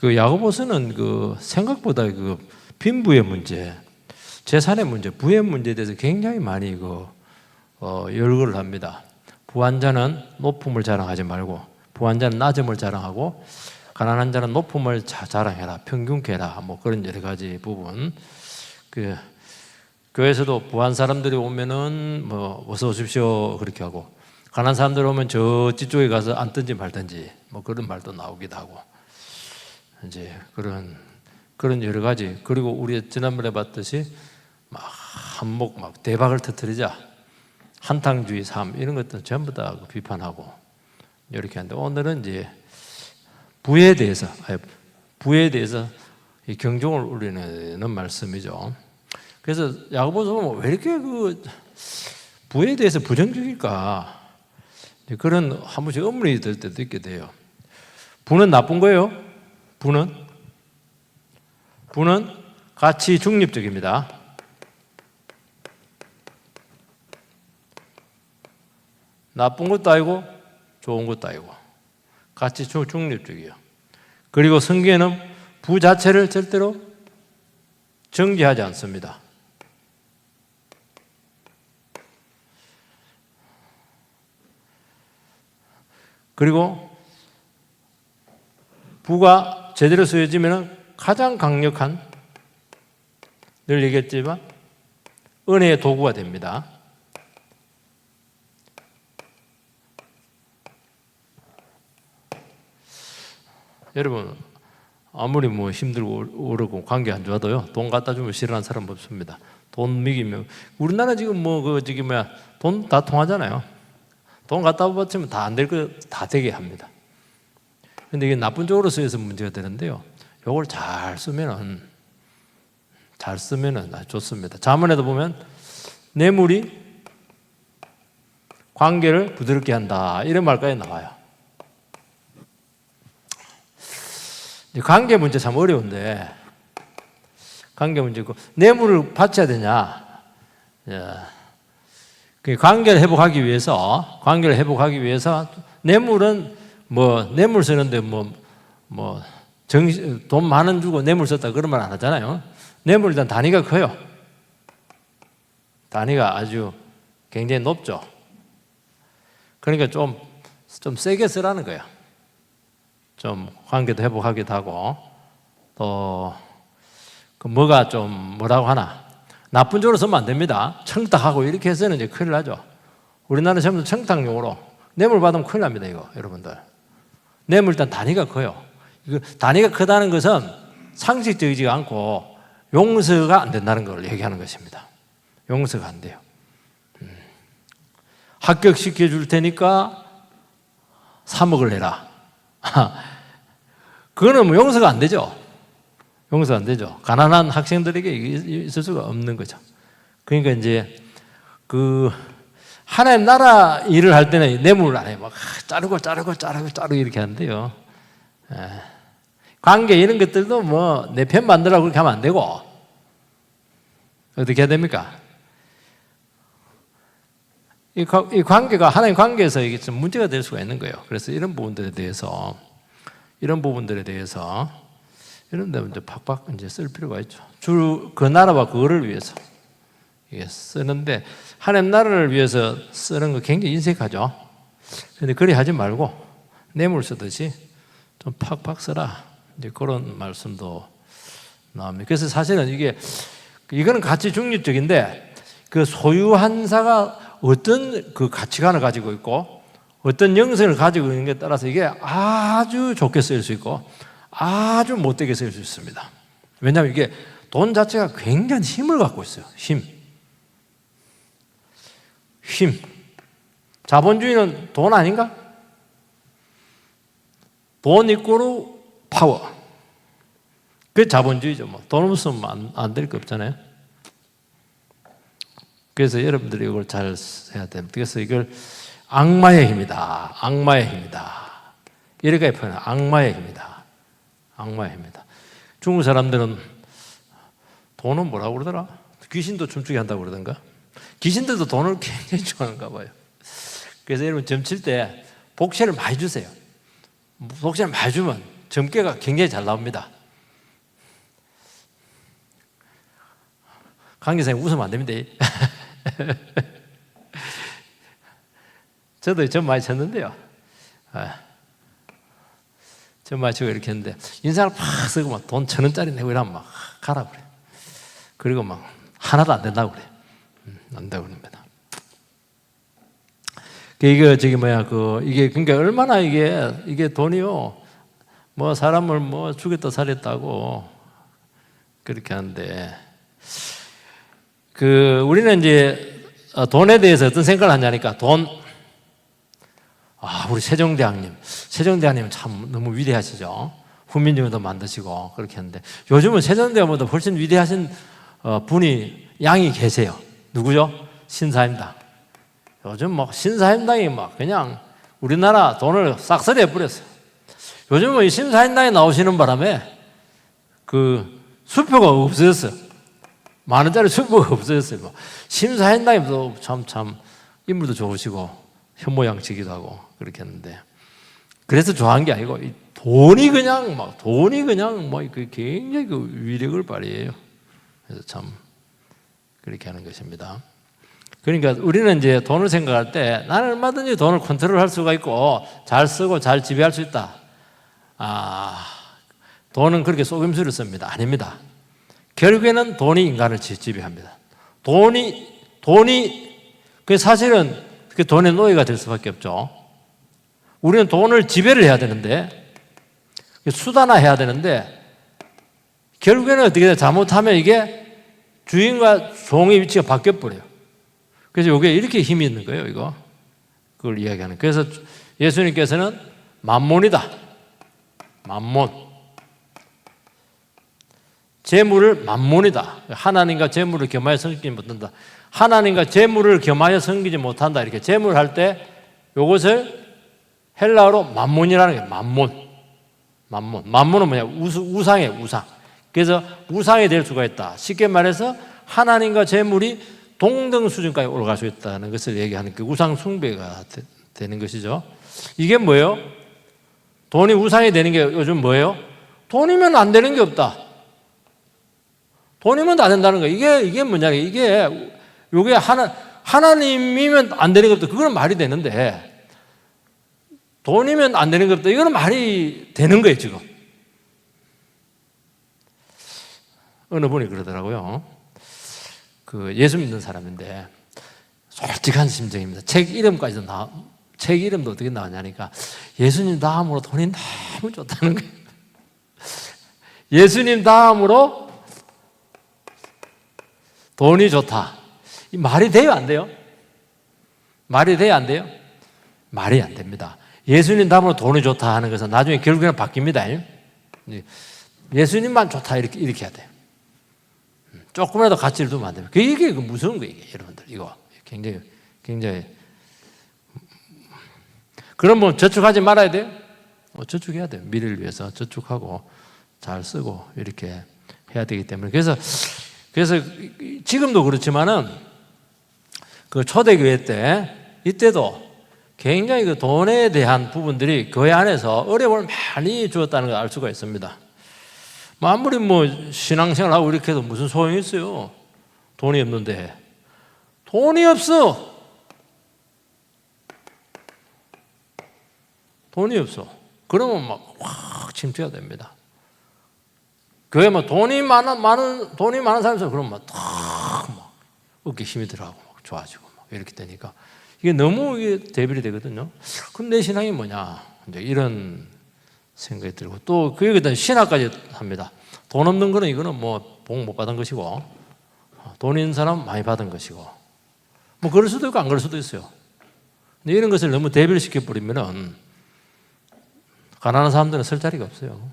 그 야고보서는 그 생각보다 그 빈부의 문제, 재산의 문제, 부의 문제에 대해서 굉장히 많이 열거를 합니다. 부한 자는 높음을 자랑하지 말고, 부한 자는 낮음을 자랑하고, 가난한 자는 높음을 자랑해라, 평균케 해라, 뭐 그런 여러 가지 부분. 그 교회에서도 부한 사람들이 오면은 뭐 어서 오십시오 그렇게 하고, 가난한 사람들 오면 저쪽에 가서 앉든지 말든지 뭐 그런 말도 나오기도 하고, 이제 그런 여러 가지. 그리고 우리 지난번에 봤듯이 막 한몫 막 대박을 터뜨리자, 한탕주의 삶 이런 것들 전부 다 비판하고 이렇게 하는데, 오늘은 이제 부에 대해서 경종을 울리는 말씀이죠. 그래서 야고보서 보면 왜 이렇게 그 부에 대해서 부정적일까? 그런 한 번씩 의문이 들 때도 있게 돼요. 부는 나쁜 거예요? 부는 가치 중립적입니다. 나쁜 것도 아니고 좋은 것도 아니고 가치 중립적이에요. 그리고 성경에는 부 자체를 절대로 정죄하지 않습니다. 그리고 부가 제대로 쓰여지면 가장 강력한, 늘 얘기했지만 은혜의 도구가 됩니다. 여러분, 아무리 뭐 힘들고 어렵고 관계 안 좋아도요, 돈 갖다 주면 싫어하는 사람 없습니다. 돈 먹이면, 우리나라 지금 돈 다 통하잖아요. 돈 갖다 바치면 다 안 될 거 다 되게 합니다. 근데 이게 나쁜 쪽으로 쓰여서 문제가 되는데요, 이걸 잘 쓰면은 아주 좋습니다. 잠언에도 보면 뇌물이 관계를 부드럽게 한다 이런 말까지 나와요. 관계 문제 참 어려운데, 관계 문제고 뇌물을 바쳐야 되냐? 관계를 회복하기 위해서 뇌물은 뇌물 쓰는데 돈 만 원 주고 뇌물 썼다 그런 말 안 하잖아요. 뇌물 일단 단위가 커요. 단위가 아주 굉장히 높죠. 그러니까 좀 세게 쓰라는 거예요. 좀 관계도 회복하기도 하고, 또 뭐가 좀 뭐라고 하나, 나쁜 쪽으로 쓰면 안 됩니다. 청탁하고 이렇게 해서는 이제 큰일 나죠. 우리나라 전부 청탁용으로 뇌물 받으면 큰일 납니다. 이거 여러분들, 뇌물 일단 단위가 커요. 이거 단위가 크다는 것은 상식적이지 않고 용서가 안 된다는 걸 얘기하는 것입니다. 용서가 안 돼요. 합격시켜 줄 테니까 3억을 내라. 그거는 용서가 안 되죠. 용서가 안 되죠. 가난한 학생들에게 있을 수가 없는 거죠. 그러니까 이제 하나님 나라 일을 할 때는 뇌물을 안 해요. 막 자르고 이렇게 하는데요. 관계 이런 것들도 내 편 만들라고 그렇게 하면 안 되고, 어떻게 해야 됩니까? 이 관계가 하나님 관계에서 이게 좀 문제가 될 수가 있는 거예요. 그래서 이런 부분들에 대해서 이런 데 이제 팍팍 이제 쓸 필요가 있죠. 그 나라와 그거를 위해서 이게 쓰는데, 하나님 나라를 위해서 쓰는 거 굉장히 인색하죠. 그런데 그리 하지 말고 뇌물 쓰듯이 좀 팍팍 써라. 이제 그런 말씀도 나옵니다. 그래서 사실은 이거는 가치 중립적인데, 그 소유한 자가 어떤 그 가치관을 가지고 있고 어떤 영성을 가지고 있는 게 따라서 이게 아주 좋게 쓰일 수 있고 아주 못되게 쓰일 수 있습니다. 왜냐하면 이게 돈 자체가 굉장히 힘을 갖고 있어요. 힘. 자본주의는 돈 아닌가? 돈 이꼬르 파워. 그게 자본주의죠. 돈 없으면 안 될 거 없잖아요. 그래서 여러분들이 이걸 잘 해야 됩니다. 그래서 이걸 악마의 힘이다. 이렇게 표현해요. 악마의 힘이다. 중국 사람들은 돈은 뭐라고 그러더라? 귀신도 춤추게 한다고 그러던가? 귀신들도 돈을 굉장히 좋아하는가 봐요. 그래서 여러분 점칠 때 복채를 많이 주세요. 복채를 많이 주면 점괘가 굉장히 잘 나옵니다. 강 기사님 웃으면 안 됩니다. 저도 점 많이 쳤는데요. 점 많이 치고 이렇게 했는데 인상을 팍 쓰고 막 돈 1,000원짜리 내고 이러면 막 가라 그래. 그리고 막 하나도 안 된다고 그래. 안 된다고 그럽니다. 이게 이게 그러니까 얼마나 이게 돈이요. 뭐 사람을 뭐 죽였다 살렸다고 그렇게 하는데 우리는 이제 돈에 대해서 어떤 생각을 하냐니까 우리 세종대왕님 참 너무 위대하시죠. 훈민정음도 만드시고 그렇게 했는데 요즘은 세종대왕보다 훨씬 위대하신 분이 양이 계세요. 누구죠? 신사임당. 요즘 막 신사임당이 막 그냥 우리나라 돈을 싹쓸이 해버렸어요. 요즘은 이 신사임당에 나오시는 바람에 그 수표가 없어졌어요. 10,000원짜리 수표가 없어졌어요. 신사임당이 참 인물도 좋으시고 현모양치기도 하고 그렇게 했는데 그래서 좋아한 게 아니고 돈이 그냥 굉장히 그 위력을 발휘해요. 그래서 참 그렇게 하는 것입니다. 그러니까 우리는 이제 돈을 생각할 때 나는 얼마든지 돈을 컨트롤할 수가 있고 잘 쓰고 잘 지배할 수 있다. 돈은 그렇게 속임수를 씁니다. 아닙니다. 결국에는 돈이 인간을 지배합니다. 그 사실은 그 돈의 노예가 될 수밖에 없죠. 우리는 돈을 지배를 해야 되는데 수단화해야 되는데 결국에는 어떻게 돼? 잘못하면 이게 주인과 종의 위치가 바뀌어버려요. 그래서 이게 이렇게 힘이 있는 거예요, 이거. 그걸 이야기하는. 그래서 예수님께서는 만몬이다. 만몬. 재물을 만몬이다. 하나님과 재물을 겸하여 섬기지 못한다. 하나님과 재물을 겸하여 섬기지 못한다. 이렇게 재물을 할 때 이것을 헬라어로 만몬이라는 게 만몬. 만몬은 뭐냐? 우상이에요, 우상. 그래서 우상이 될 수가 있다. 쉽게 말해서 하나님과 재물이 동등 수준까지 올라갈 수 있다는 것을 얘기하는 그 우상 숭배가 되는 것이죠. 이게 뭐예요? 돈이 우상이 되는 게 요즘 뭐예요? 돈이면 안 되는 게 없다. 돈이면 안 된다는 거예요. 이게 뭐냐? 이게 하나님이면 안 되는 게 없다. 그거는 말이 되는데 돈이면 안 되는 게 없다. 이거는 말이 되는 거예요, 지금. 어느 분이 그러더라고요. 예수 믿는 사람인데 솔직한 심정입니다. 책 이름도 어떻게 나왔냐니까 예수님 다음으로 돈이 너무 좋다는 거예요. 예수님 다음으로 돈이 좋다. 이 말이 돼요, 안 돼요? 말이 돼요, 안 돼요? 말이 안 됩니다. 예수님 다음으로 돈이 좋다 하는 것은 나중에 결국에는 바뀝니다. 예수님만 좋다 이렇게 해야 돼요. 조금이라도 가치를 두면 안 됩니다. 이게 무서운 거예요, 여러분들. 이거 굉장히. 그럼 뭐 저축하지 말아야 돼요? 저축해야 돼요. 미래를 위해서 저축하고 잘 쓰고 이렇게 해야 되기 때문에. 그래서 지금도 그렇지만은 그 초대교회 때 이때도 굉장히 그 돈에 대한 부분들이 교회 안에서 어려움을 많이 주었다는 걸 알 수가 있습니다. 아무리 신앙생활하고 이렇게 해도 무슨 소용이 있어요. 돈이 없는데. 돈이 없어. 돈이 없어. 그러면 확 침투해야 됩니다. 교회 돈이 많은 사람이 있어. 그러면 어깨 힘이 들어가고 좋아지고 이렇게 되니까 이게 너무 대비이 되거든요. 그럼 내 신앙이 뭐냐? 이제 이런 생각이 들고 또 그에 신학까지 합니다. 돈 없는 거는 이거는 복 못 받은 것이고 돈 있는 사람 많이 받은 것이고 그럴 수도 있고 안 그럴 수도 있어요. 근데 이런 것을 너무 대비를 시켜버리면은 가난한 사람들은 설 자리가 없어요.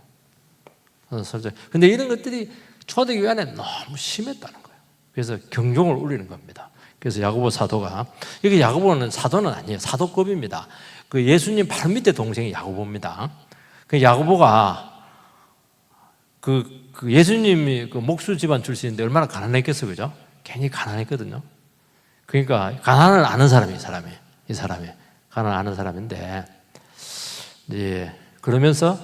근데 이런 것들이 초대교회 안에 너무 심했다는 거예요. 그래서 경종을 울리는 겁니다. 그래서 야고보 사도가 이게 야고보는 사도는 아니에요. 사도급입니다. 그 예수님 바로 밑에 동생이 야고보입니다. 그 야고보가 그 예수님이 그 목수 집안 출신인데 얼마나 가난했겠어요, 그죠? 괜히 가난했거든요. 그러니까 가난을 아는 사람이 이 사람이 가난을 아는 사람인데 그러면서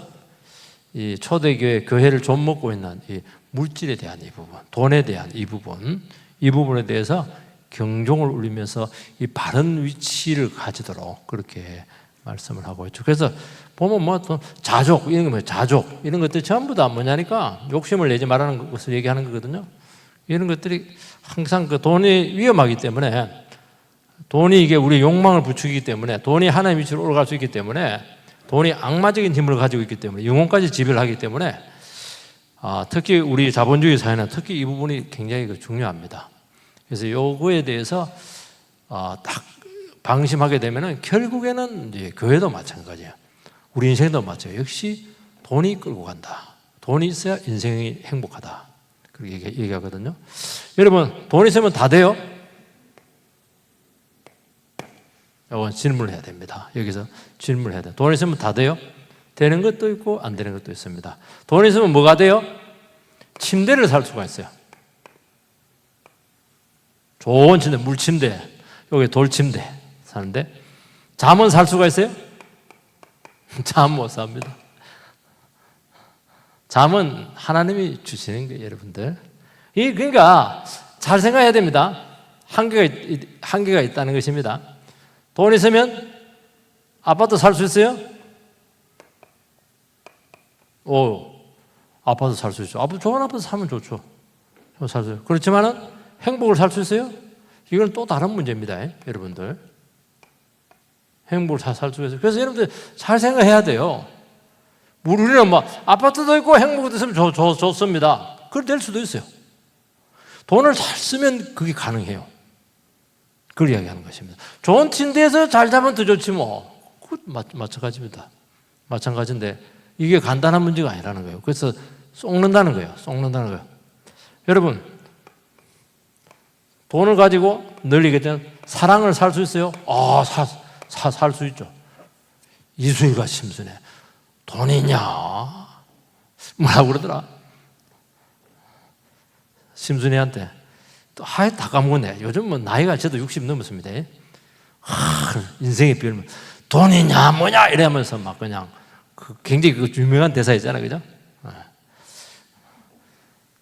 이 초대교회 교회를 좀 먹고 있는 이 물질에 대한 이 부분, 돈에 대한 이 부분에 대해서 경종을 울리면서 이 바른 위치를 가지도록 그렇게 말씀을 하고 있죠. 그래서 보면 뭐 또 자족 이런 거 뭐 자족 이런 것들 전부 다 뭐냐니까 욕심을 내지 말라는 것을 얘기하는 거거든요. 이런 것들이 항상 그 돈이 위험하기 때문에, 돈이 이게 우리 욕망을 부추기기 때문에, 돈이 하나님의 위치로 올라갈 수 있기 때문에, 돈이 악마적인 힘을 가지고 있기 때문에, 영혼까지 지배를 하기 때문에, 특히 우리 자본주의 사회는 특히 이 부분이 굉장히 중요합니다. 그래서 요거에 대해서 딱 방심하게 되면은 결국에는 이제 교회도 마찬가지예요. 우리 인생도 마찬가지예요. 역시 돈이 끌고 간다. 돈이 있어야 인생이 행복하다. 그렇게 얘기하거든요. 여러분, 돈 있으면 다 돼요? 이건 질문을 해야 됩니다. 여기서 질문을 해야 돼요. 돈 있으면 다 돼요? 되는 것도 있고 안 되는 것도 있습니다. 돈 있으면 뭐가 돼요? 침대를 살 수가 있어요. 좋은 침대, 물침대, 여기 돌침대 사는데, 잠은 살 수가 있어요? 잠 못 삽니다. 잠은 하나님이 주시는 거예요, 여러분들. 그러니까 잘 생각해야 됩니다. 한계가 있다는 것입니다. 돈 있으면 아파트 살 수 있어요? 아파트 살 수 있죠. 좋은 아파트 사면 좋죠. 살 수 있어요. 그렇지만은 행복을 살 수 있어요? 이건 또 다른 문제입니다, 여러분들. 행복을 살 수 있어요. 그래서 여러분들 잘 생각해야 돼요. 우리는 뭐 아파트도 있고 행복도 있으면 좋습니다. 그럴 될 수도 있어요. 돈을 잘 쓰면 그게 가능해요. 그걸 이야기하는 것입니다. 좋은 침대에서 잘 자면 더 좋지 뭐. 마찬가지입니다. 마찬가지인데 이게 간단한 문제가 아니라는 거예요. 그래서 쏙는다는 거예요. 여러분, 돈을 가지고 늘리게 되면 사랑을 살 수 있어요? 살 수 있죠. 이수희가 심순해. 돈이냐? 뭐라고 그러더라? 심순이한테. 다 까먹었네. 요즘 뭐 나이가 저도 60 넘었습니다. 인생의 별명. 돈이냐, 뭐냐? 이러면서 막 그냥 굉장히 유명한 대사 있잖아요. 그죠?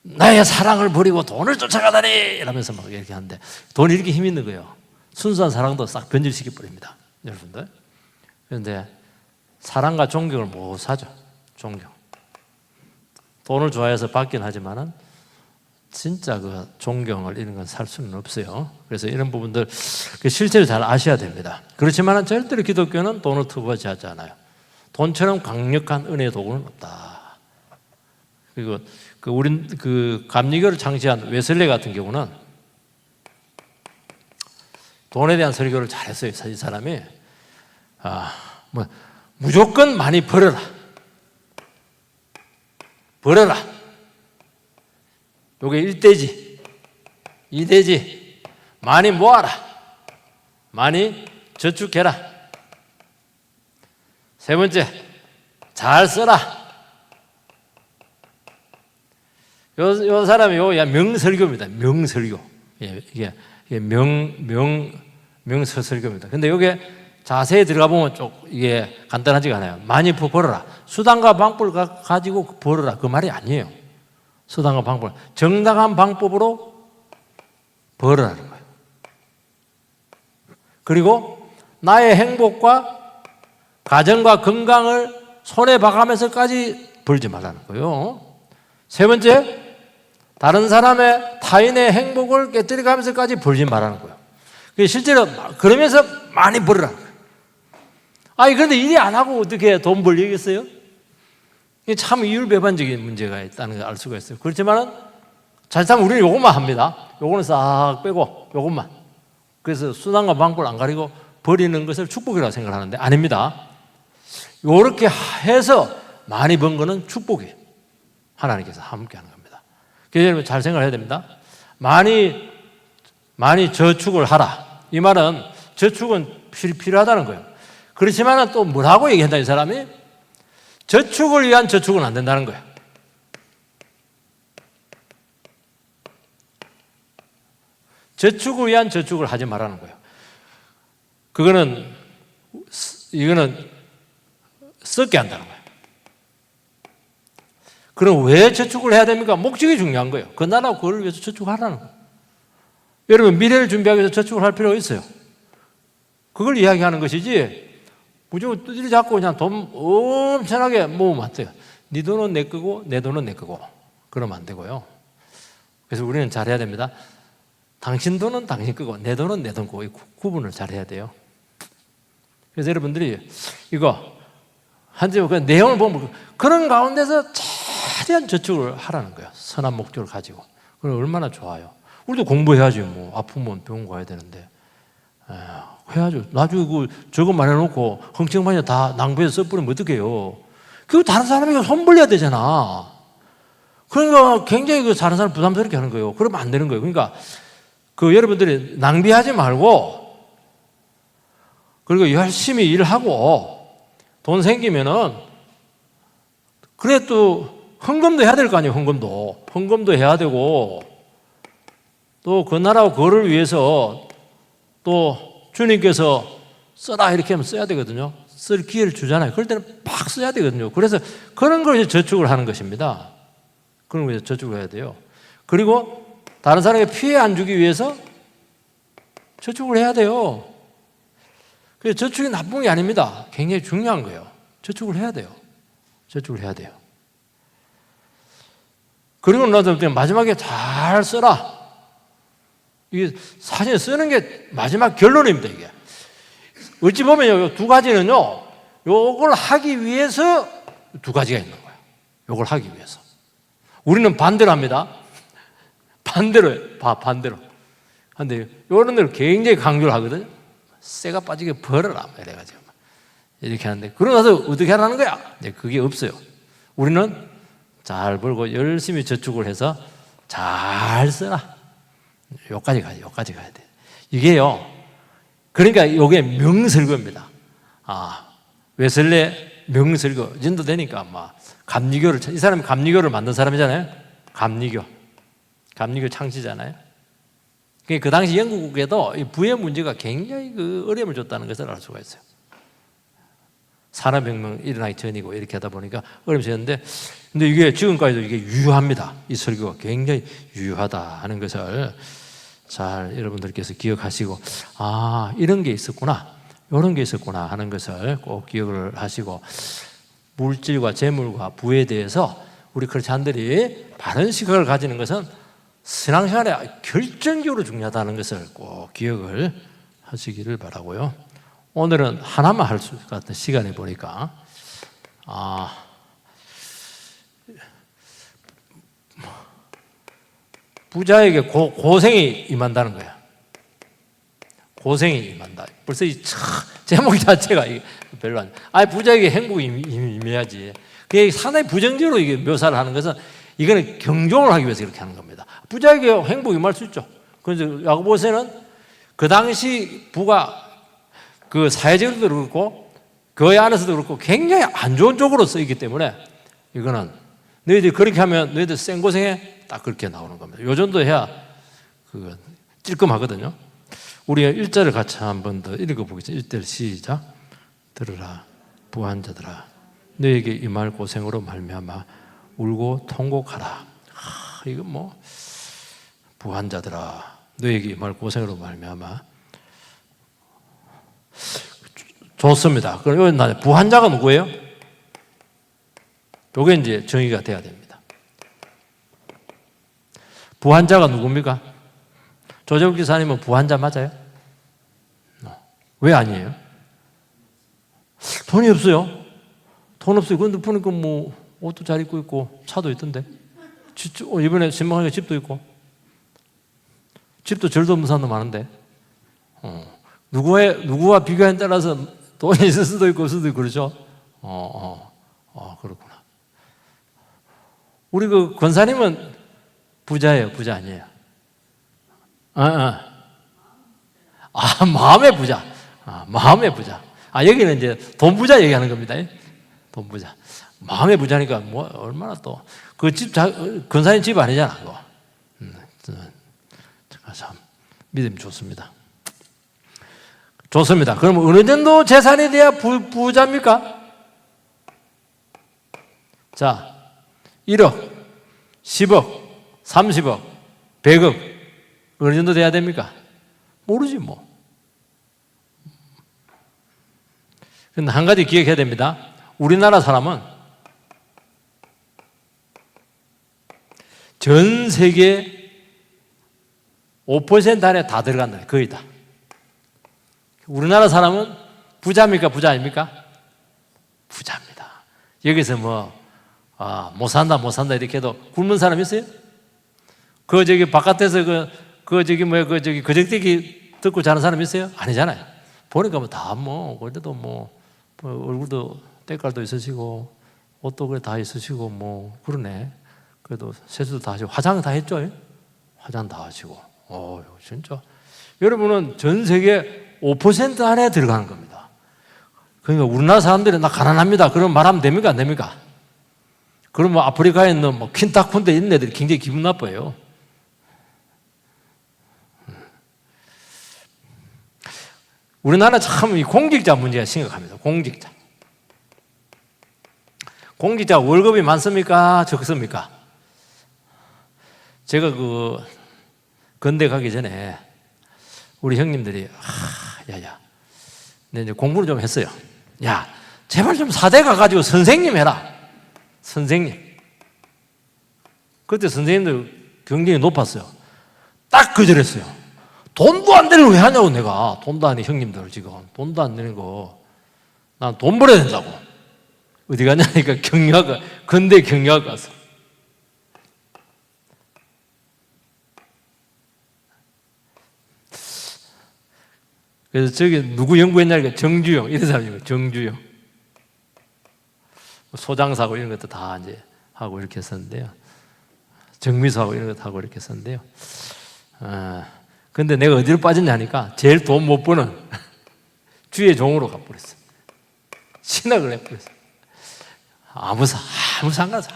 나의 사랑을 버리고 돈을 쫓아가다니! 이러면서 막 이렇게 하는데, 돈이 이렇게 힘 있는 거예요. 순수한 사랑도 싹 변질시켜 버립니다. 여러분들. 그런데 사랑과 존경을 못 사죠. 존경. 돈을 좋아해서 받긴 하지만은 진짜 그 존경을 이런 건 살 수는 없어요. 그래서 이런 부분들 그 실체를 잘 아셔야 됩니다. 그렇지만은 절대로 기독교는 돈을 투구하지 않아요. 돈처럼 강력한 은혜의 도구는 없다. 그리고 우린 감리교를 창시한 웨슬리 같은 경우는 돈에 대한 설교를 잘했어요. 이 사람이 무조건 많이 벌어라. 요게 1대지, 2대지. 많이 모아라. 많이 저축해라. 세 번째, 잘 써라. 요 사람이 명설교입니다. 명설교. 이게 명설교입니다. 근데 요게 자세히 들어가 보면 이게 간단하지가 않아요. 많이 벌어라. 수단과 방법을 가지고 벌어라. 그 말이 아니에요. 수단과 방법. 정당한 방법으로 벌어라는 거예요. 그리고 나의 행복과 가정과 건강을 손에 박하면서까지 벌지 말라는 거예요. 세 번째, 다른 사람의 타인의 행복을 깨뜨려가면서까지 벌지 말라는 거예요. 실제로 그러면서 많이 벌으라는 거예요. 그런데 일이 안 하고 어떻게 돈 벌리겠어요? 이게 참 이율배반적인 문제가 있다는 걸 알 수가 있어요. 그렇지만은 잘못하면 우리는 요것만 합니다. 요거는 싹 빼고 요것만. 그래서 수단과 방법을 안 가리고 버리는 것을 축복이라고 생각하는데 아닙니다. 요렇게 해서 많이 번 거는 축복이에요. 하나님께서 함께 하는 겁니다. 그래서 여러분 잘 생각해야 됩니다. 많이 저축을 하라. 이 말은 저축은 필요하다는 거예요. 그렇지만 또 뭐라고 얘기한다, 이 사람이? 저축을 위한 저축은 안 된다는 거예요. 저축을 위한 저축을 하지 말라는 거예요. 이거는 썩게 한다는 거예요. 그럼 왜 저축을 해야 됩니까? 목적이 중요한 거예요. 그 나라와 그걸 위해서 저축하라는 거예요. 여러분, 미래를 준비하기 위해서 저축을 할 필요가 있어요. 그걸 이야기하는 것이지 무조건 두드리 잡고 그냥 돈 엄청나게 모으면 안 돼요. 네 돈은 내 거고 내 돈은 내 거고 그러면 안 되고요. 그래서 우리는 잘해야 됩니다. 당신 돈은 당신 거고 내 돈은 내 돈 거고 이 구분을 잘해야 돼요. 그래서 여러분들이 이거 한지 그 내용을 보면 그런 가운데서 최대한 저축을 하라는 거예요. 선한 목적을 가지고. 그럼 얼마나 좋아요. 우리도 공부해야지 뭐 아프면 병원 가야 되는데 해야죠. 나중에 그 저것만 해놓고 흥청만이 다 낭비해서 써버리면 어떡해요. 그거 다른 사람에게 손 벌려야 되잖아. 그러니까 굉장히 그 다른 사람 부담스럽게 하는 거예요. 그러면 안 되는 거예요. 그러니까 그 여러분들이 낭비하지 말고 그리고 열심히 일하고 돈 생기면은 그래 또 헌금도 해야 될 거 아니에요. 헌금도 해야 되고 또 그 나라와 그거를 위해서 또 주님께서 써라 이렇게 하면 써야 되거든요. 쓸 기회를 주잖아요. 그럴 때는 팍 써야 되거든요. 그래서 그런 걸 이제 저축을 하는 것입니다. 그런 걸 위해서 저축을 해야 돼요. 그리고 다른 사람에게 피해 안 주기 위해서 저축을 해야 돼요. 그래서 저축이 나쁜 게 아닙니다. 굉장히 중요한 거예요. 저축을 해야 돼요. 저축을 해야 돼요. 그리고 나서 마지막에 잘 써라. 이게 사실 쓰는 게 마지막 결론입니다. 이게 어찌 보면 두 가지는요, 요걸 하기 위해서 두 가지가 있는 거예요. 요걸 하기 위해서. 우리는 반대로 합니다. 반대로 해요. 반대로. 근데 요런 데를 굉장히 강조를 하거든요. 쇠가 빠지게 벌어라. 이래가지고. 이렇게 하는데, 그러고 나서 어떻게 하라는 거야? 이제 그게 없어요. 우리는 잘 벌고 열심히 저축을 해서 잘 써라. 여기까지 가야 돼. 이게요. 그러니까 요게 명설교입니다. 웨슬레 명설교. 인도되니까 감리교를, 이 사람이 감리교를 만든 사람이잖아요. 감리교 창시잖아요. 그 당시 영국에도 이 부의 문제가 굉장히 그 어려움을 줬다는 것을 알 수가 있어요. 산업혁명 일어나기 전이고 이렇게 하다 보니까 어려움이 줬는데, 근데 이게 지금까지도 이게 유효합니다. 이 설교가 굉장히 유효하다 하는 것을 잘 여러분들께서 기억하시고, 이런 게 있었구나, 이런 게 있었구나 하는 것을 꼭 기억을 하시고, 물질과 재물과 부에 대해서 우리 크리스찬들이 바른 시각을 가지는 것은 신앙생활에 결정적으로 중요하다는 것을 꼭 기억을 하시기를 바라고요. 오늘은 하나만 할 수 같은 시간에 보니까 부자에게 고생이 임한다는 거야. 고생이 임한다. 벌써 이 제목 자체가 별로 안. 부자에게 행복이 임해야지. 그게 상당히 부정적으로 이게 묘사를 하는 것은 이거는 경종을 하기 위해서 이렇게 하는 겁니다. 부자에게 행복이 임할 수 있죠. 그래서 야고보서는 그 당시 부가 그 사회적으로도 그렇고 교회 안에서도 그렇고 굉장히 안 좋은 쪽으로 쓰이기 때문에 이거는 너희들이 그렇게 하면 너희들 생고생해, 딱 그렇게 나오는 겁니다. 요 정도 해야 그 찔끔하거든요. 우리가 1절을 같이 한 번 더 읽어보겠습니다. 1절 시작. 들으라 부한자들아, 너에게 임할 고생으로 말미암아 울고 통곡하라. 이거 부한자들아, 너에게 임할 고생으로 말미암아. 좋습니다. 그럼 여기 부한자가 누구예요? 이게 이제 정의가 돼야 됩니다. 부한자가 누굽니까? 조재욱 기사님은 부한자 맞아요? 왜 아니에요? 돈이 없어요. 돈 없어요. 근데 보니까 옷도 잘 입고 있고 차도 있던데. 이번에 신방하니까 집도 있고. 집도 절도 없는 사람도 많은데. 누구와 비교에 따라서 돈이 있을 수도 있고 없을 수도 있고 그렇죠? 그렇구나. 우리 그 권사님은 부자예요, 부자 아니에요? 마음의 부자. 마음의 부자. 여기는 이제 돈 부자 얘기하는 겁니다. 돈 부자. 마음의 부자니까 얼마나 또 그 집 권사님 집 아니잖아, 그거. 참 믿음이 좋습니다. 좋습니다. 그럼 어느 정도 재산이 돼야 부자입니까? 자, 1억, 10억, 30억, 100억 어느 정도 돼야 됩니까? 모르지 뭐. 근데 한 가지 기억해야 됩니다. 우리나라 사람은 전 세계 5% 안에 다 들어간다. 거의 다. 우리나라 사람은 부자입니까? 부자 아닙니까? 부자입니다. 여기서 못 산다 이렇게 해도 굶는 사람 있어요? 바깥에서 거적대기 듣고 자는 사람 있어요? 아니잖아요. 보니까 그래도 얼굴도 때깔도 있으시고, 옷도 그래 다 있으시고, 그러네. 그래도 세수도 다 하시고, 화장 다 했죠? 화장 다 하시고. 진짜. 여러분은 전 세계 5% 안에 들어가는 겁니다. 그러니까 우리나라 사람들이 나 가난합니다. 그런 말하면 됩니까? 안 됩니까? 그러면 아프리카에 있는 퀸타쿤데 있는 애들이 굉장히 기분 나빠요. 우리나라 참 이 공직자 문제가 심각합니다. 공직자 월급이 많습니까? 적습니까? 제가 건대 가기 전에 우리 형님들이 근데 이제 공부를 좀 했어요. 야, 제발 좀 사대 가가지고 선생님 해라. 선생님. 그때 선생님들 경쟁이 높았어요. 딱 거절했어요. 돈도 안 되는 걸 왜 하냐고 내가. 돈도 안 내, 형님들 지금. 돈도 안 되는 거. 난 돈 벌어야 된다고. 어디 가냐니까 건대 경영학 가서. 그래서 저기 누구 연구했냐니까 정주영, 이런 사람이에요. 정주영. 소장사고 이런 것도 다 이제 하고 이렇게 했었는데요. 정미소하고 이런 것도 하고 이렇게 했었는데요. 근데 내가 어디로 빠졌냐니까 제일 돈 못 버는 주의 종으로 가버렸어. 신학을 해버렸어. 아무 상관없어.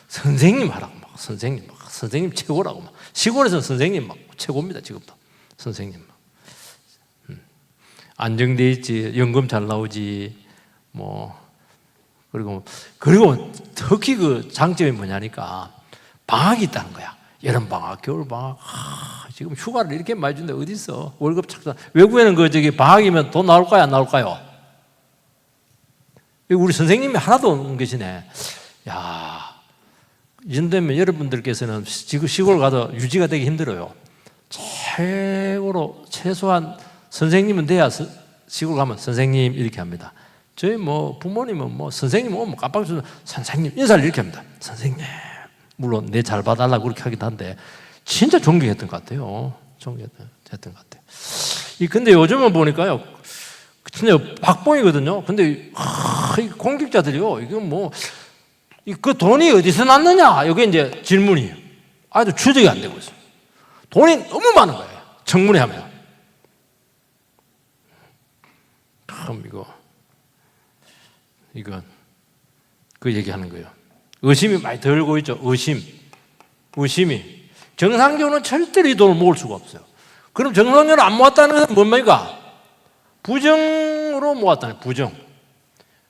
선생님 하라고 선생님 최고라고 시골에서는 선생님 최고입니다. 지금도 선생님 안정돼 있지, 연금 잘 나오지, 그리고 특히 그 장점이 뭐냐니까 방학이 있다는 거야. 여름 방학, 겨울 방학. 지금 휴가를 이렇게 많이 준데 어디 있어? 월급 착상. 외국에는 방학이면 돈 나올까요, 안 나올까요? 우리 선생님이 하나도 없는 계시네. 야, 이 정도면 여러분들께서는 지금 시골 가서 유지가 되기 힘들어요. 최소한 선생님은 돼야 시골 가면 선생님 이렇게 합니다. 저희 부모님은 선생님 오면 깜빡 주면 선생님 인사를 이렇게 합니다. 선생님. 물론 내 잘 봐달라고 그렇게 하기도 한데 진짜 존경했던 것 같아요. 근데 요즘은 보니까요, 진짜 박봉이거든요. 근데 이 공직자들이요, 그 돈이 어디서 났느냐, 이게 이제 질문이에요. 아주 추적이 안 되고 있어요. 돈이 너무 많은 거예요. 청문회 하면. 참 이건 그 얘기하는 거예요. 의심이 많이 들고 있죠. 의심이. 정상적으로는 절대로 이 돈을 모을 수가 없어요. 그럼 정상적으로 안 모았다는 것은 뭡니까? 부정으로 모았다는 거예요. 부정.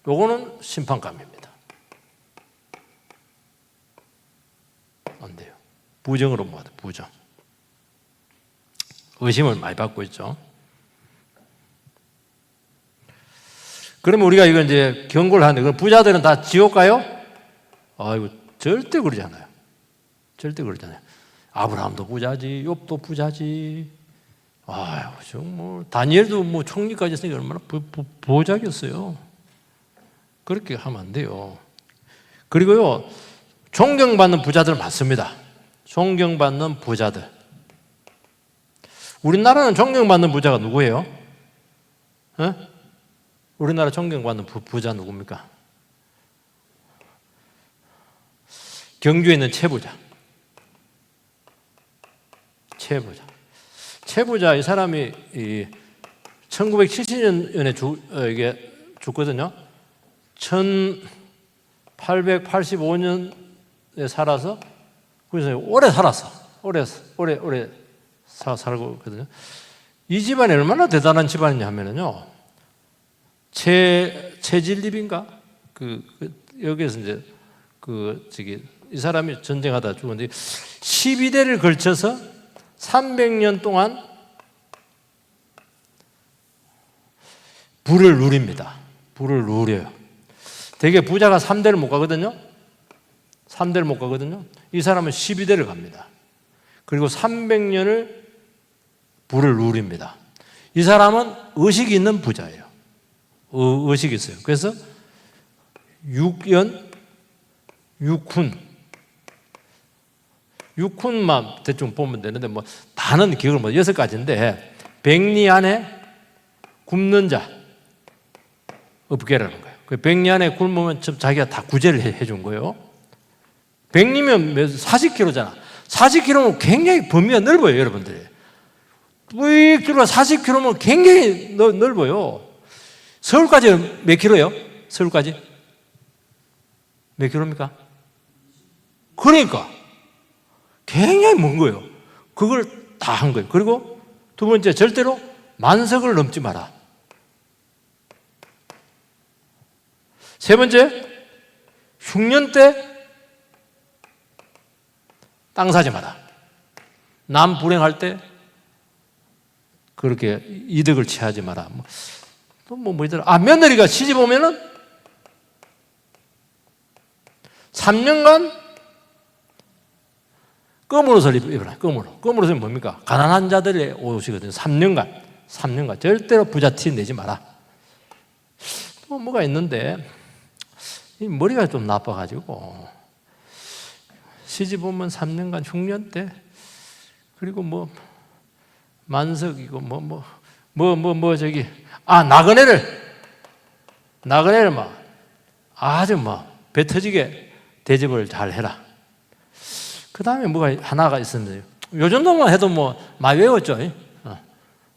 요거는 심판감입니다. 안 돼요. 부정으로 모았다. 부정. 의심을 많이 받고 있죠. 그러면 우리가 이거 이제 경고를 하는데, 부자들은 다 지옥 가요? 아이고, 절대 그러지 않아요. 아브라함도 부자지, 욥도 부자지. 다니엘도 총리까지 했으니까 얼마나 부자겠어요. 그렇게 하면 안 돼요. 그리고요, 존경받는 부자들 많습니다. 존경받는 부자들. 우리나라는 존경받는 부자가 누구예요? 우리나라 존경받는 부자 누굽니까? 경주에 있는 최부자. 이 사람이 1970년에 이게 죽거든요. 1885년에 살아서 그래서 오래 살았어. 오래 살고 있거든요. 이 집안이 얼마나 대단한 집안이냐 하면요, 체질립인가? 여기에서 이제 이 사람이 전쟁하다 죽었는데 12대를 걸쳐서 300년 동안 부를 누립니다. 부를 누려요. 대개 부자가 3대를 못 가거든요. 3대를 못 가거든요. 이 사람은 12대를 갑니다. 그리고 300년을 부를 누립니다. 이 사람은 의식이 있는 부자예요. 의식이 있어요. 그래서 6연, 6훈만 대충 보면 되는데 뭐 다는 기억을 못 6가지인데 백리 안에 굶는 자 없게라는 거예요. 그 백리 안에 굶으면 자기가 다 구제를 해준 거예요. 백리면 40kg잖아. 40kg면 굉장히 범위가 넓어요, 여러분들이. 뿌익 들어가 40km면 굉장히 넓어요. 서울까지 몇 킬로예요? 서울까지? 몇 킬로입니까? 그러니까 굉장히 먼 거예요. 그걸 다 한 거예요. 그리고 두 번째, 절대로 만석을 넘지 마라. 세 번째, 흉년 때 땅 사지 마라. 남 불행할 때 그렇게 이득을 취하지 마라. 또 뭐더라? 며느리가 시집 오면은 3년간 검은 옷을 입어라. 검은 옷은 뭡니까? 가난한 자들의 옷이거든요. 3년간 절대로 부자 티 내지 마라. 또 뭐가 있는데 이 머리가 좀 나빠가지고 시집 오면 3년간 흉년 때 그리고 만석이고 나그네를 아주 배 터지게 대접을 잘 해라. 그 다음에 뭐가 하나가 있었는데요. 요 정도만 해도 많이 외웠죠.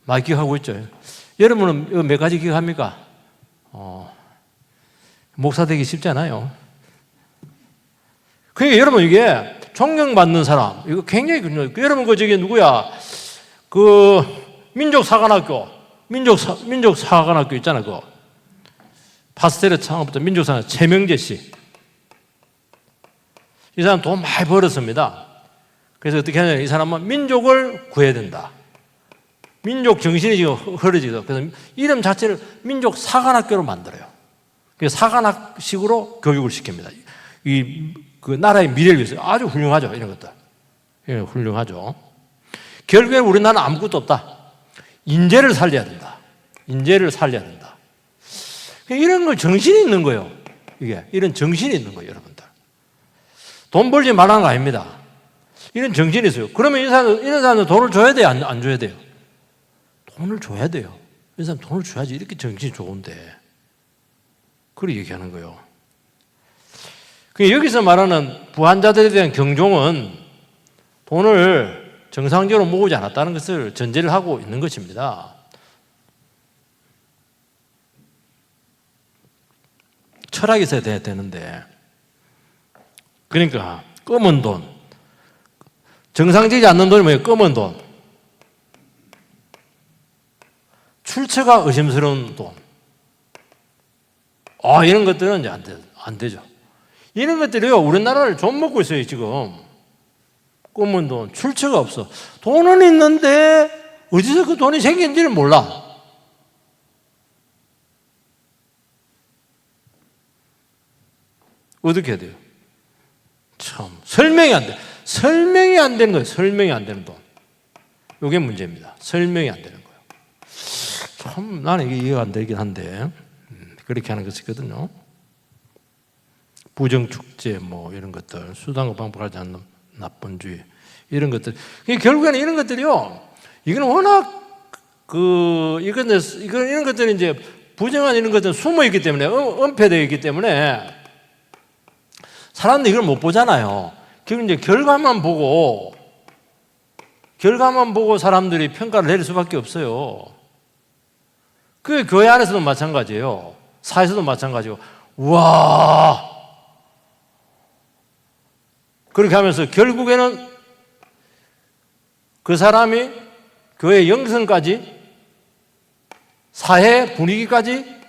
많이 기억하고 있죠. 여러분은 몇 가지 기억합니까? 목사 되기 쉽잖아요. 그러니까 여러분 이게 존경받는 사람, 이거 굉장히 중요해요. 여러분 누구야? 민족사관학교 있잖아. 파스텔의 창업부터 민족사관 최명재 씨. 이 사람 돈 많이 벌었습니다. 그래서 어떻게 하냐면 이 사람은 민족을 구해야 된다. 민족 정신이 지금 흐려지고 그래서 이름 자체를 민족사관학교로 만들어요. 그래서 사관학식으로 교육을 시킵니다. 그 나라의 미래를 위해서 아주 훌륭하죠. 이런 것들. 예, 훌륭하죠. 결국엔 우리나라는 아무것도 없다. 인재를 살려야 된다. 이런 걸 정신이 있는 거예요. 이런 정신이 있는 거예요, 여러분들. 돈 벌지 말라는 거 아닙니다. 이런 정신이 있어요. 그러면 이런 사람은 돈을 줘야 돼요? 안 줘야 돼요? 돈을 줘야 돼요. 이 사람 돈을 줘야지. 이렇게 정신이 좋은데. 그렇게 얘기하는 거예요. 여기서 말하는 부한자들에 대한 경종은 돈을 정상적으로 모으지 않았다는 것을 전제를 하고 있는 것입니다. 철학이 있어야 되는데, 그러니까 검은 돈, 정상적이지 않는 돈이 뭐예요? 검은 돈, 출처가 의심스러운 돈, 이런 것들은 이제 안 되죠. 이런 것들이요, 우리나라를 좀 먹고 있어요, 지금. 검은 돈, 출처가 없어. 돈은 있는데, 어디서 그 돈이 생긴지를 몰라. 어떻게 해야 돼요? 설명이 안 돼. 설명이 안 되는 거예요. 설명이 안 되는 돈. 이게 문제입니다. 설명이 안 되는 거예요. 참, 나는 이게 이해가 안 되긴 한데, 그렇게 하는 것이 있거든요. 부정축제, 이런 것들, 수단과 방법하지 않는 나쁜주의, 이런 것들. 결국에는 이런 것들이요, 이건 워낙, 이런 것들이 이제 부정한 이런 것들은 숨어 있기 때문에, 은폐되어 있기 때문에, 사람들이 이걸 못 보잖아요. 결국 이제 결과만 보고 사람들이 평가를 내릴 수밖에 없어요. 그 교회 안에서도 마찬가지예요. 사회에서도 마찬가지고, 우와! 그렇게 하면서 결국에는 그 사람이 교회 영성까지, 사회 분위기까지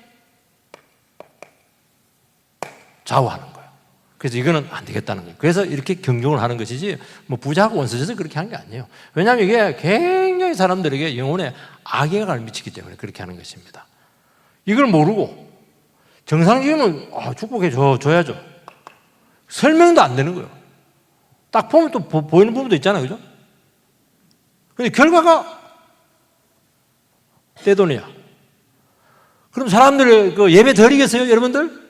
좌우하는 거예요. 그래서 이거는 안 되겠다는 거예요. 그래서 이렇게 경종을 하는 것이지 뭐 부자하고 원수져서 그렇게 한 게 아니에요. 왜냐하면 이게 굉장히 사람들에게 영혼에 악영향을 미치기 때문에 그렇게 하는 것입니다. 이걸 모르고 정상적이면 축복해 줘야죠. 설명도 안 되는 거예요. 딱 보면 또 보이는 부분도 있잖아요. 그죠? 근데 결과가 떼돈이야. 그럼 사람들 그 예배 드리겠어요? 여러분들?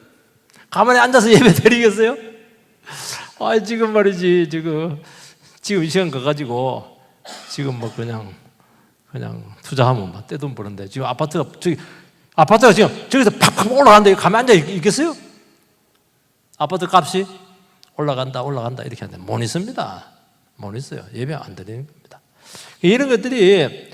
가만히 앉아서 예배 드리겠어요? 지금 말이지, 지금 이 시간 가가지고 지금 뭐 그냥 투자하면 막 떼돈 버는데 지금 아파트가 지금 저기서 팍팍 올라가는데 가만히 앉아 있겠어요? 아파트 값이 올라간다 이렇게 하는데 못 있습니다. 못 있어요. 예배 안 드리는 겁니다. 이런 것들이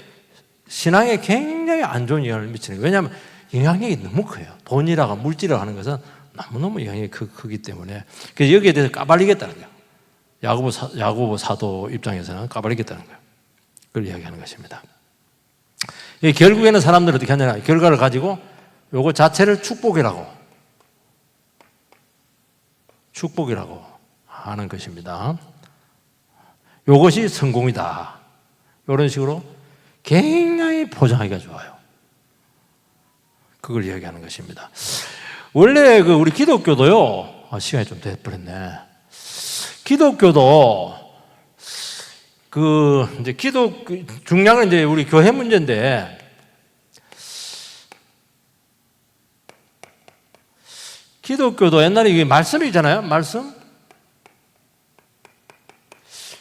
신앙에 굉장히 안 좋은 영향을 미치는 거예요. 왜냐하면 영향력이 너무 커요. 돈이라고 물질이라고 하는 것은 너무너무 영향이 크기 때문에 그래서 여기에 대해서 까발리겠다는 거예요. 야고보 사도 입장에서는 까발리겠다는 거예요. 그걸 이야기하는 것입니다. 결국에는 사람들은 어떻게 하냐, 결과를 가지고 요거 자체를 축복이라고 하는 것입니다. 요것이 성공이다. 이런 식으로 굉장히 포장하기가 좋아요. 그걸 이야기하는 것입니다. 원래 우리 기독교도요, 시간이 좀 돼버렸네. 기독교도 이제 중량은 이제 우리 교회 문제인데, 기독교도 옛날에 이게 말씀이잖아요. 말씀.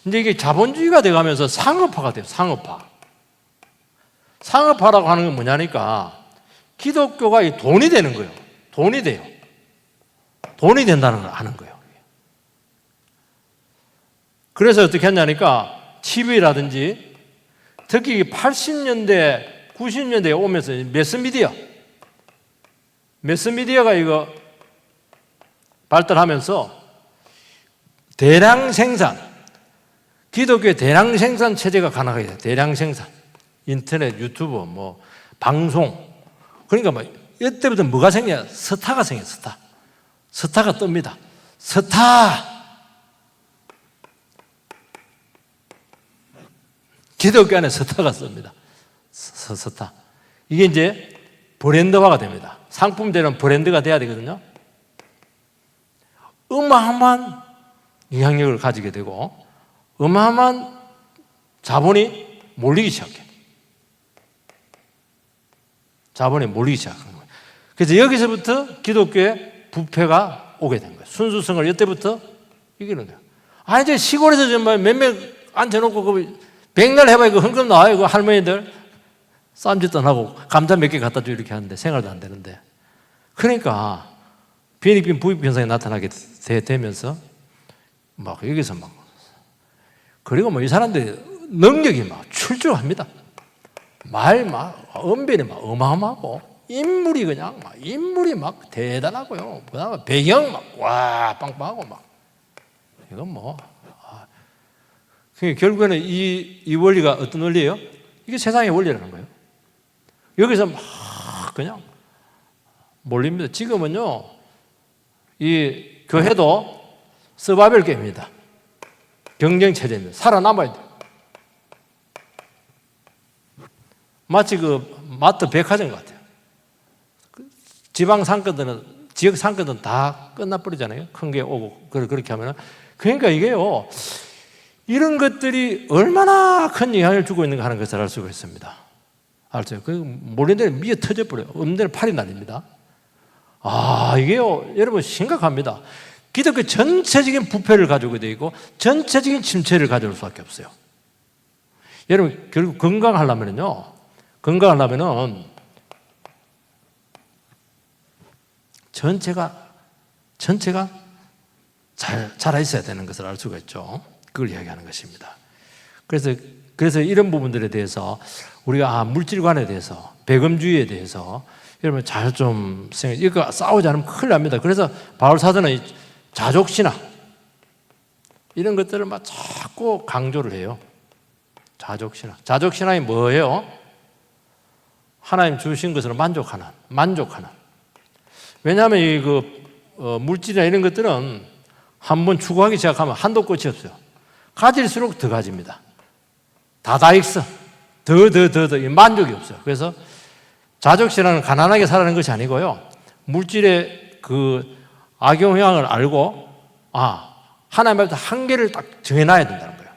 이제 이게 자본주의가 돼가면서 상업화가 돼요. 상업화라고 하는 건 뭐냐니까 기독교가 이 돈이 되는 거예요. 돈이 돼요. 돈이 된다는 걸 아는 거예요. 그래서 어떻게 했냐니까 TV라든지 특히 80년대, 90년대에 오면서 매스미디어가 이거 발달하면서 대량 생산, 기독교의 대량 생산 체제가 가능하게 돼요. 대량 생산. 인터넷, 유튜브, 뭐 방송. 그러니까 뭐 이때부터 뭐가 생겨요? 스타가 생겨요. 스타가 뜹니다. 기독교 안에 스타가 씁니다. 스타. 이게 이제 브랜드화가 됩니다. 상품되는 브랜드가 돼야 되거든요. 어마어마한 영향력을 가지게 되고 어마어마한 자본이 몰리기 시작해요. 그래서 여기서부터 기독교의 부패가 오게 된 거예요. 순수성을 이때부터 이기는 거예요. 이제 시골에서 정말 몇몇 앉혀놓고 백날 해봐야 그 헌금 나와요. 그 할머니들 쌈짓도 안 하고 감자 몇 개 갖다 줘 이렇게 하는데 생활도 안 되는데. 그러니까 비익빈 부익 현상이 나타나게 되면서 막 여기서 그리고 뭐 이 사람들이 능력이 막 출중합니다. 언변이 어마어마하고 인물이 막 대단하고요. 그다음에 배경 빵빵하고 이건 결국에는 이 원리가 어떤 원리예요? 이게 세상의 원리라는 거예요. 여기서 그냥 몰립니다. 지금은요, 이 교회도 서바이벌 게임입니다. 경쟁 체제입니다. 살아남아야 돼요. 마치 마트 백화점 같아요. 지역 상권들은 다 끝나버리잖아요. 큰 게 오고, 그렇게 하면은. 그러니까 이게요, 이런 것들이 얼마나 큰 영향을 주고 있는가 하는 것을 알 수가 있습니다. 알죠? 몰린 데는 미어 터져버려요. 없는 데는 팔이 날립니다. 이게요, 여러분 심각합니다. 기독교 전체적인 부패를 가지고 되어 있고, 전체적인 침체를 가져올 수밖에 없어요. 여러분, 결국 건강하려면은 전체가 잘 자라 있어야 되는 것을 알 수가 있죠. 그걸 이야기하는 것입니다. 그래서 이런 부분들에 대해서 우리가 물질관에 대해서, 배금주의에 대해서 여러분 잘 좀 이거 싸우지 않으면 큰일 납니다. 그래서 바울 사도는 자족신앙 이런 것들을 자꾸 강조를 해요. 자족신앙이 뭐예요? 하나님 주신 것으로 만족하는. 왜냐하면 물질이나 이런 것들은 한번 추구하기 시작하면 한도 끝이 없어요. 가질수록 더 가집니다. 다다익선, 더 만족이 없어요. 그래서 자족신앙은 가난하게 살아가는 것이 아니고요. 물질의 그 악영향을 알고 하나님 앞에서 한계를 딱 정해놔야 된다는 거예요.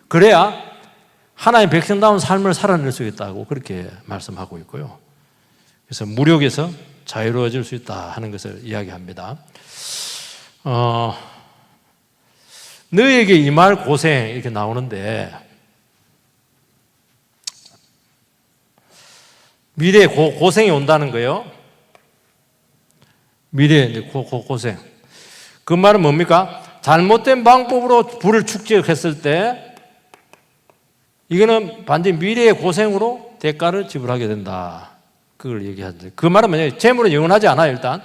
그래야 하나님 백성다운 삶을 살아낼 수 있다고 그렇게 말씀하고 있고요. 그래서 무력에서 자유로워질 수 있다 하는 것을 이야기합니다. 너에게 임할 고생 이렇게 나오는데 미래에 고생이 온다는 거예요. 미래에 고생. 그 말은 뭡니까? 잘못된 방법으로 불을 축적했을 때 이거는 반드시 미래의 고생으로 대가를 지불하게 된다. 그걸 얘기하는데 그 말은 뭐냐면 재물은 영원하지 않아요. 일단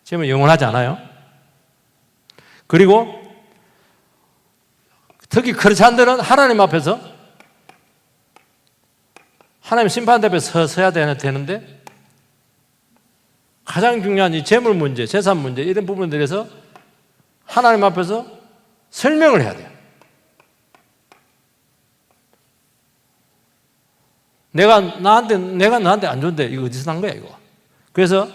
재물은 영원하지 않아요. 그리고 특히 크리스찬들은 하나님 앞에서 하나님 심판 앞에 서야 되는데 가장 중요한 이 재물 문제, 재산 문제 이런 부분들에서 하나님 앞에서 설명을 해야 돼요. 내가 너한테 안 좋은데 이거 어디서 난 거야 이거. 그래서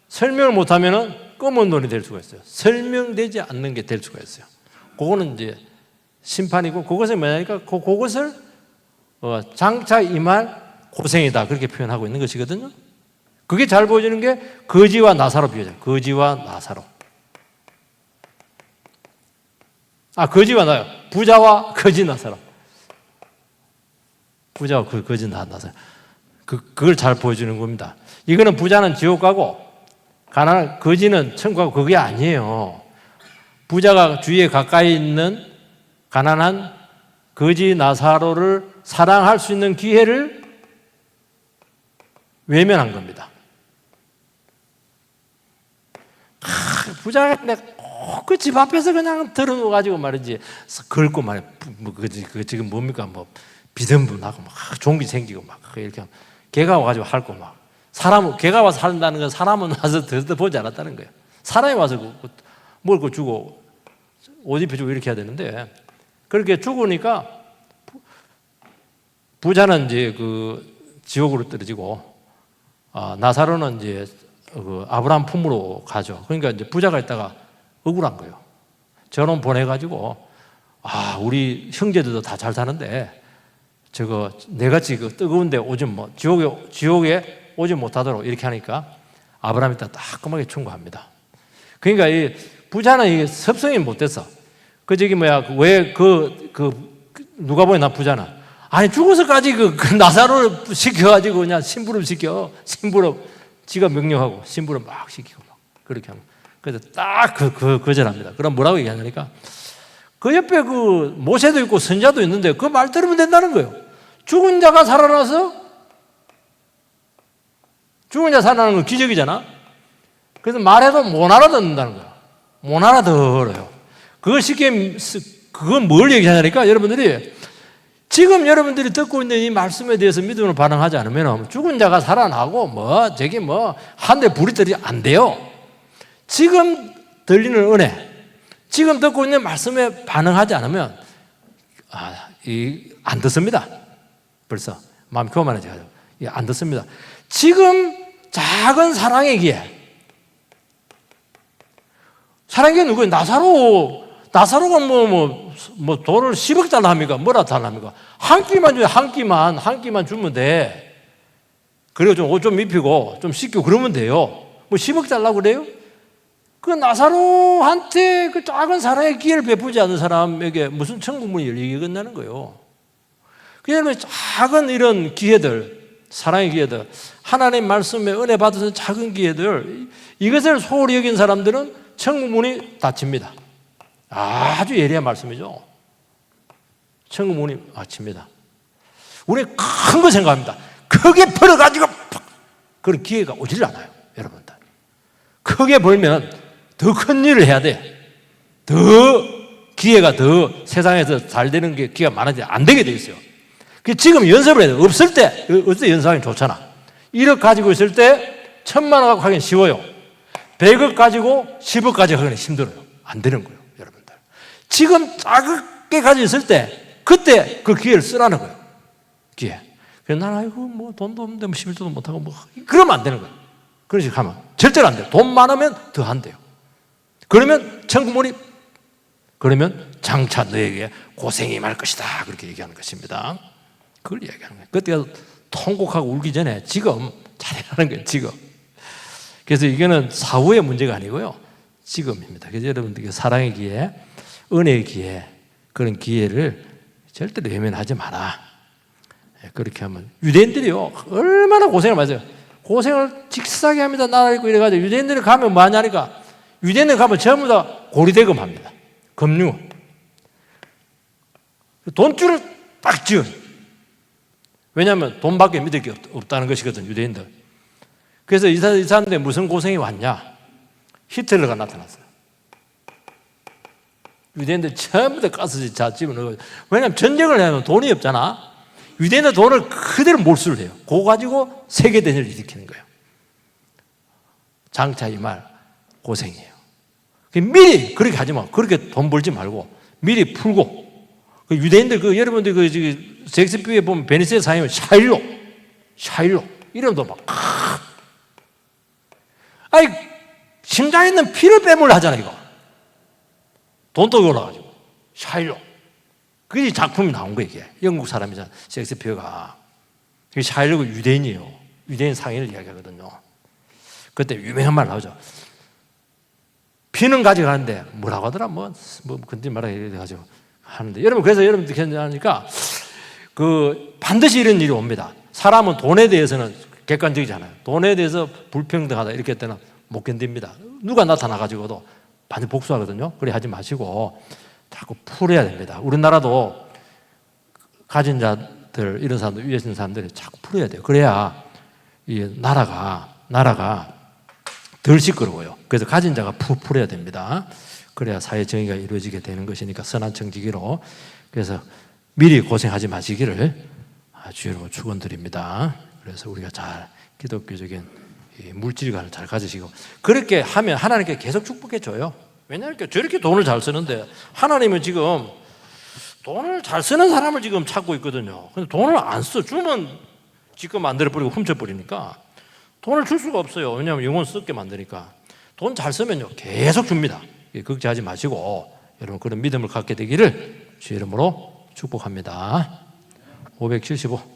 설명을 못하면은 검은 돈이 될 수가 있어요. 설명되지 않는 게 될 수가 있어요. 그거는 이제 심판이고 그것은 뭐냐니까 그것을 장차 임할 고생이다 그렇게 표현하고 있는 것이거든요. 그게 잘 보여지는 게 거지와 나사로 비교해요. 거지와 나사로. 거지와 나요. 부자와 거지 나사로. 부자와 거지 나사로. 그걸 잘 보여주는 겁니다. 이거는 부자는 지옥 가고 가난한 거지는 천국 가고 그게 아니에요. 부자가 주위에 가까이 있는 가난한 거지 나사로를 사랑할 수 있는 기회를 외면한 겁니다. 부자가 그 집 앞에서 그냥 들어놓아가지고 말이지 긁고 말이야. 그 지금 뭡니까 비듬도 나고 막 종기 생기고 막 이렇게 개가 와가지고 핥고 막 개가 와서 핥는다는 건 사람은 와서 들여다보지 않았다는 거예요. 사람이 와서 뭘 주고 옷 입혀주고 이렇게 해야 되는데 그렇게 죽으니까 부자는 이제 그 지옥으로 떨어지고 나사로는 이제 아브라함 품으로 가죠. 그러니까 이제 부자가 있다가 억울한 거예요. 저놈 보내가지고 우리 형제들도 다 잘 사는데 저거 내같이 그 뜨거운데 오줌 지옥에 오지 못하도록 이렇게 하니까 아브라함이 따끔하게 충고합니다. 그러니까 이 부자는 이게 섭성이 못됐어. 왜 누가 보니 나 부자는 죽어서까지 그 나사로를 시켜가지고 그냥 심부름 시켜. 지가 명령하고 심부름 막 시키고 막 그렇게 하면 그래서 딱 거절합니다. 그럼 뭐라고 얘기하냐니까 그 옆에 그 모세도 있고 선자도 있는데 그 말 들으면 된다는 거예요. 죽은 자가 살아나서 죽은 자 살아나는 건 기적이잖아. 그래서 말해도 못 알아듣는다는 거야. 못 알아들어요. 그건 뭘 얘기하냐니까 여러분들이 지금 여러분들이 듣고 있는 이 말씀에 대해서 믿음으로 반응하지 않으면 죽은 자가 살아나고 한 대 불이 떨어지 안 돼요. 지금 들리는 은혜, 지금 듣고 있는 말씀에 반응하지 않으면 안 듣습니다. 벌써 마음이 교만해져가지고 안 듣습니다. 지금 작은 사랑의 기회. 사랑의 기회 누구예요? 나사로가 돌을 10억 달러 합니까? 뭐라 달러 합니까? 한 끼만 줘요. 한 끼만 주면 돼. 그리고 옷 좀 입히고 좀 씻고 그러면 돼요. 10억 달라고 그래요? 그 나사로한테 그 작은 사랑의 기회를 베푸지 않는 사람에게 무슨 천국 문이 열리겠냐는 거예요. 그러면 작은 이런 기회들, 사랑의 기회들, 하나님 말씀에 은혜 받으신 작은 기회들, 이것을 소홀히 여긴 사람들은 천국 문이 닫힙니다. 아주 예리한 말씀이죠. 천국 문이 닫힙니다. 우리 큰 거 생각합니다. 크게 벌어가지고 그런 기회가 오질 않아요. 여러분들. 크게 벌면 더 큰 일을 해야 돼. 기회가 더 세상에서 잘 되는 게 기회가 많아지면 안 되게 돼 있어요. 지금 연습을 해야 돼. 없을 때 연습하기 좋잖아. 1억 가지고 있을 때 1,000만 원 갖고 하긴 쉬워요. 100억 가지고 10억 가져가기는 힘들어요. 안 되는 거예요, 여러분들. 지금 작게 가지고 있을 때 그때 그 기회를 쓰라는 거예요. 기회. 그래서 나는 아이고 뭐 돈도 없는데 뭐 11조도 못하고 뭐 그러면 안 되는 거예요. 그런 식으로 하면 절대로 안 돼요. 돈 많으면 더 안 돼요. 그러면 천국문이 그러면 장차 너에게 고생이 많을 것이다. 그렇게 얘기하는 것입니다. 그걸 얘기하는 거예요. 그때가 통곡하고 울기 전에 지금 잘해라는 거예요. 지금. 그래서 이거는 사후의 문제가 아니고요. 지금입니다. 그래서 여러분들 사랑의 기회, 은혜의 기회, 그런 기회를 절대로 외면하지 마라. 그렇게 하면 유대인들이요 얼마나 고생을 많이 해요. 고생을 직사게 합니다. 나라 있고 이래가지고 유대인들이 가면 뭐 하냐니까 유대인들 가면 전부 다 고리대금 합니다. 금융. 돈줄을 딱 지은. 왜냐하면 돈밖에 믿을 게 없다는 것이거든, 유대인들. 그래서 이 사람들이 무슨 고생이 왔냐? 히틀러가 나타났어요. 유대인들 전부 다 가스지 다 집어넣어요. 왜냐하면 전쟁을 하면 돈이 없잖아. 유대인들 돈을 그대로 몰수를 해요. 그거 가지고 세계대전을 일으키는 거예요. 장차 이 말 고생이에요. 미리 그렇게 하지 마. 그렇게 돈 벌지 말고 미리 풀고. 유대인들 여러분들 셰익스피어에 보면 베니스의 사람이 샤일로 이름도 막 아니 심장에 있는 피를 빼물려 하잖아 이거. 돈도 걸어가지고 샤일로. 그게 작품이 나온 거예요 이게. 영국 사람이잖아 셰익스피어가. 샤일로가 유대인이에요. 유대인 상인을 이야기하거든요. 그때 유명한 말 나오죠. 피는 가져가는데 뭐라고 하더라 뭐 근데 말하기 해가지고 하는데 여러분 그래서 여러분들 괜찮으니까 반드시 이런 일이 옵니다. 사람은 돈에 대해서는 객관적이잖아요. 돈에 대해서 불평등하다 이렇게 할 때는 못 견딥니다. 누가 나타나가지고도 반드시 복수하거든요. 그래 하지 마시고 자꾸 풀어야 됩니다. 우리나라도 가진 자들 이런 사람들 위에 있는 사람들이 자꾸 풀어야 돼요. 그래야 이 나라가 덜 시끄러워요. 그래서 가진 자가 풀어야 됩니다. 그래야 사회 정의가 이루어지게 되는 것이니까 선한 청지기로. 그래서 미리 고생하지 마시기를 주의로 축원드립니다. 그래서 우리가 잘 기독교적인 물질관을 잘 가지시고 그렇게 하면 하나님께 계속 축복해 줘요. 왜냐하면 저렇게 돈을 잘 쓰는데 하나님은 지금 돈을 잘 쓰는 사람을 지금 찾고 있거든요. 근데 돈을 안 써. 주면 지껏 만들어버리고 훔쳐버리니까 돈을 줄 수가 없어요. 왜냐하면 영혼 썩게 만드니까. 돈 잘 쓰면요 계속 줍니다. 걱정하지 마시고 여러분 그런 믿음을 갖게 되기를 주의 이름으로 축복합니다. 575